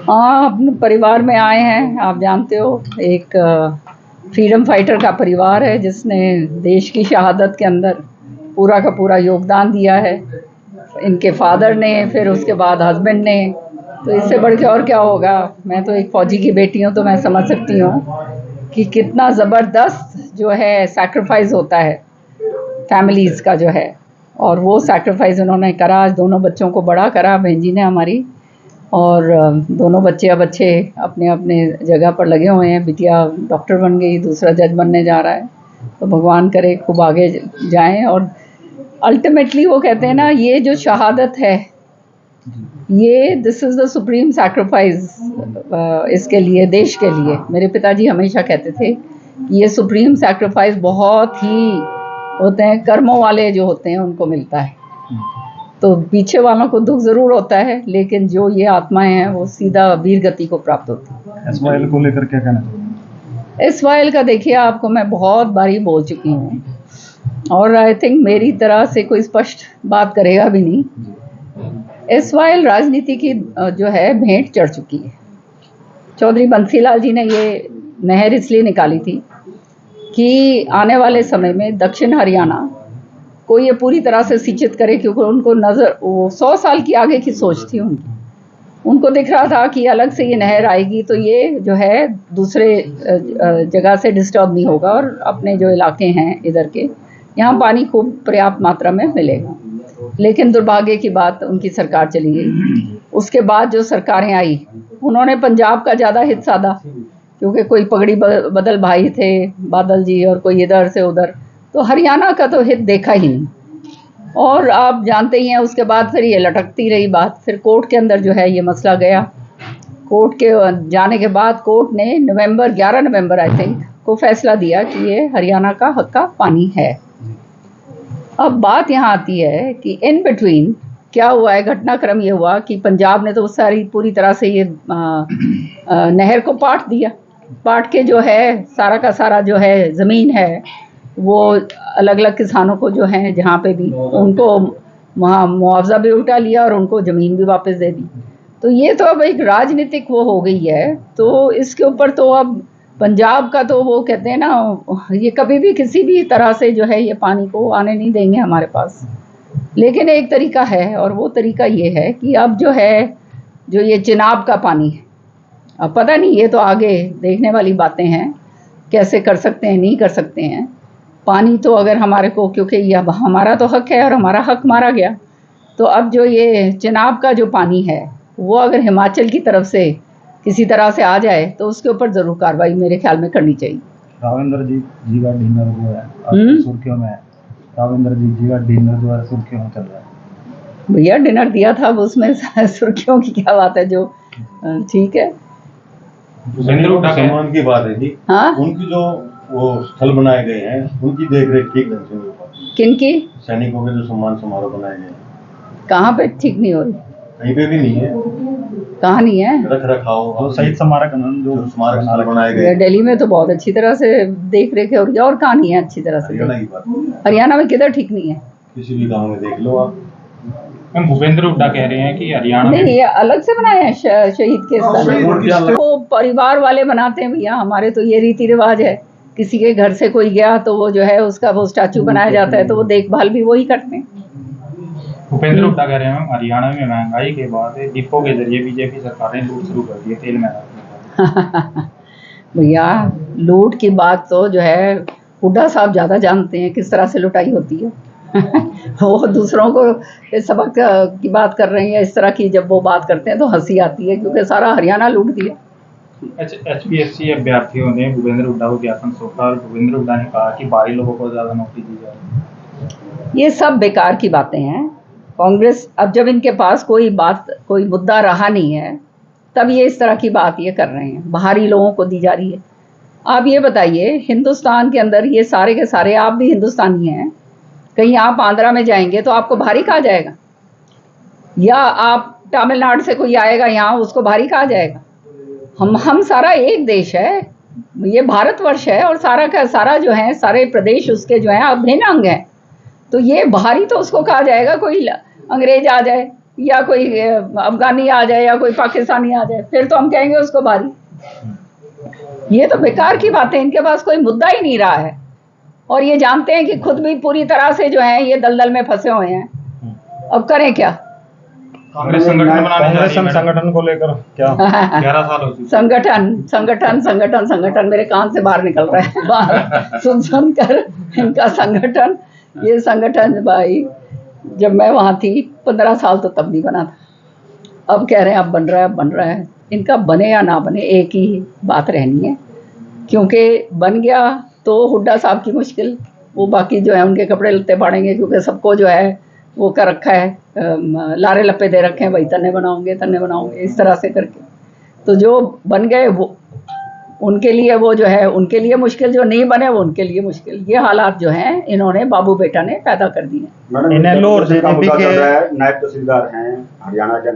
हाँ, अपने परिवार में आए हैं। आप जानते हो, एक फ्रीडम फाइटर का परिवार है जिसने देश की शहादत के अंदर पूरा का पूरा योगदान दिया है। इनके फादर ने, फिर उसके बाद हस्बैंड ने, तो इससे बढ़ के और क्या होगा। मैं तो एक फ़ौजी की बेटी हूँ, तो मैं समझ सकती हूँ कि कितना ज़बरदस्त जो है सैक्रिफाइस होता है फैमिलीज़ का जो है। और वो सैक्रिफाइस उन्होंने करा। आज दोनों बच्चों को बड़ा करा बहन जी ने हमारी, और दोनों बच्चे अब अच्छे अपने अपने जगह पर लगे हुए हैं। बिटिया डॉक्टर बन गई, दूसरा जज बनने जा रहा है। तो भगवान करे खूब आगे जाएं। और अल्टीमेटली वो कहते हैं ना, ये जो शहादत है, ये this is the supreme sacrifice इसके लिए, देश के लिए। मेरे पिताजी हमेशा कहते थे कि ये सुप्रीम सैक्रिफाइस बहुत ही होते हैं कर्मों वाले जो होते हैं उनको मिलता है। तो पीछे वालों को दुख जरूर होता है, लेकिन जो ये आत्माएं हैं वो सीधा वीर गति को प्राप्त होती है। एसवाईएल को लेकर क्या कहना चाहिए? एसवाईएल का देखिए, आपको मैं बहुत बारी बोल चुकी हूँ, और आई थिंक मेरी तरह से कोई स्पष्ट बात करेगा भी नहीं। एसवाईएल राजनीति की जो है भेंट चढ़ चुकी है। चौधरी बंसीलाल जी ने ये नहर इसलिए निकाली थी कि आने वाले समय में दक्षिण हरियाणा को ये पूरी तरह से सिंचित करे, क्योंकि उनको नज़र, वो 100 साल की आगे की सोच थी उनकी। उनको दिख रहा था कि अलग से ये नहर आएगी तो ये जो है दूसरे जगह से डिस्टर्ब नहीं होगा, और अपने जो इलाके हैं इधर के, यहाँ पानी खूब पर्याप्त मात्रा में मिलेगा। लेकिन दुर्भाग्य की बात, उनकी सरकार चली गई। उसके बाद जो सरकारें आई, उन्होंने पंजाब का ज़्यादा हित साधा, क्योंकि कोई पगड़ी बदल भाई थे, बादल जी, और कोई इधर से उधर, तो हरियाणा का तो हित देखा ही नहीं। और आप जानते ही हैं, उसके बाद फिर ये लटकती रही बात। फिर कोर्ट के अंदर जो है ये मसला गया। कोर्ट के जाने के बाद कोर्ट ने 11 नवंबर आई थिंक को फैसला दिया कि ये हरियाणा का हक का पानी है। अब बात यहाँ आती है कि इन बिटवीन क्या हुआ है। घटनाक्रम ये हुआ कि पंजाब ने तो सारी पूरी तरह से ये नहर को पाट दिया। पाट के जो है सारा का सारा जो है ज़मीन है वो अलग अलग किसानों को जो हैं जहाँ पे भी, उनको वहाँ मुआवजा भी उठा लिया और उनको ज़मीन भी वापस दे दी। तो ये तो अब एक राजनीतिक वो हो गई है। तो इसके ऊपर तो अब पंजाब का तो वो कहते हैं ना, ये कभी भी किसी भी तरह से जो है ये पानी को आने नहीं देंगे हमारे पास। लेकिन एक तरीका है, और वो तरीका ये है कि अब जो है जो ये चिनाब का पानी है, अब पता नहीं, ये तो आगे देखने वाली बातें हैं, कैसे कर सकते हैं नहीं कर सकते हैं। पानी तो अगर हमारे को, क्योंकि यह हमारा तो हक है और हमारा हक मारा गया, तो अब जो ये चिनाब का जो पानी है वो अगर हिमाचल की तरफ से किसी तरह से आ जाए तो उसके ऊपर ज़रूर कार्रवाई मेरे ख्याल में करनी चाहिए। रावेंद्र जी का डिनर जो है सुर्खियों में है। रावेंद्र जी का डिनर जो है सुर्खियों में चल रहा है। भैया डिनर दिया था, अब उसमें सुर्खियों की क्या बात है। जो ठीक है, सम्मान की बात है जी। हाँ, उनकी जो वो स्थल बनाए गए हैं उनकी देखरेख ठीक ढंग से नहीं हो पाती। किनकी? सैनिकों के जो सम्मान समारोह बनाए गए हैं, कहाँ पे ठीक नहीं हो रही? कहीं पे भी नहीं है। कहाँ नहीं है? रख रखाव जो शहीद स्मारक जो स्मारक स्थल बनाए गए, दिल्ली में तो बहुत अच्छी तरह से देख रेख है, और कहाँ नहीं है अच्छी तरह से? हरियाणा की बात, हरियाणा में किधर ठीक नहीं है? किसी भी गांव में देख लो आप। भूपेंद्र हुड्डा कह रहे हैं कि हरियाणा नहीं, ये अलग से बनाए हैं शहीद के स्थल को परिवार वाले बनाते हैं भैया। हमारे तो ये रीति रिवाज है, किसी के घर से कोई गया तो वो जो है उसका वो स्टैचू बनाया जाता है, तो वो देखभाल भी वही करते हैं। भूपेंद्र हुड्डा कह रहे हैं हरियाणा में महंगाई के बाद डिपो के जरिए बीजेपी सरकार ने लूट शुरू कर दी है तेल में। भैया लूट की बात तो जो है हुड्डा साहब ज़्यादा जानते हैं किस तरह से लुटाई होती है। वो दूसरों को सबक की बात कर रहे हैं इस तरह की, जब वो बात करते हैं तो हंसी आती है, क्योंकि सारा हरियाणा लूट दिया। HPSC अभ्यर्थियों ने भूपेंद्र हुड्डा को ज्ञापन सौंपा और भूपेंद्र हुड्डा ने कहा कि बाहरी लोगों को ज़्यादा नौकरी दी जाए। ये सब बेकार की बातें हैं। कांग्रेस अब जब इनके पास कोई बात, कोई मुद्दा रहा नहीं है, तब ये इस तरह की बात ये कर रहे हैं, बाहरी लोगों को दी जा रही है। आप ये बताइए, हिंदुस्तान के अंदर ये सारे के सारे, आप भी हिंदुस्तानी हैं, कहीं आप आंध्रा में जाएंगे तो आपको भारी कहा जाएगा, या आप तमिलनाडु से कोई आएगा यहाँ उसको भारी कहा जाएगा? हम सारा एक देश है, ये भारतवर्ष है, और सारा का सारा जो है सारे प्रदेश उसके जो हैं अभिन्न अंग हैं। तो ये बाहरी तो उसको कहा जाएगा, कोई अंग्रेज आ जाए या कोई अफगानी आ जाए या कोई पाकिस्तानी आ जाए, फिर तो हम कहेंगे उसको बारी। ये तो बेकार की बात है, इनके पास कोई मुद्दा ही नहीं रहा है और ये जानते हैं कि खुद भी पूरी तरह से जो है ये दलदल में फंसे हुए हैं। अब करें क्या? कांग्रेस संगठन बनाने जा रही कांग्रेस है मैडम। संगठन को लेकर क्या 11 साल हो चुके। संगठन मेरे कान से बाहर निकल रहा है बाहर सुन कर इनका संगठन। ये संगठन भाई जब मैं वहां थी 15 साल तो तब नहीं बना था। अब कह रहे हैं अब बन रहा है। इनका बने या ना बने एक ही बात रहनी है, क्योंकि बन गया तो हुड्डा साहब की मुश्किल, वो बाकी जो है उनके कपड़े लत्ते फाड़ेंगे, क्योंकि सबको जो है वो कर रखा है, लारे लप्पे दे रखे हैं, भाई तन्ने बनाओगे इस तरह से करके। तो जो बन गए वो उनके लिए, वो जो है उनके लिए मुश्किल, जो नहीं बने वो उनके लिए मुश्किल। ये हालात जो हैं इन्होंने बाबू बेटा ने पैदा कर दिए। इन्हें लोअर नायब तहसीलदार हैं हरियाणा के।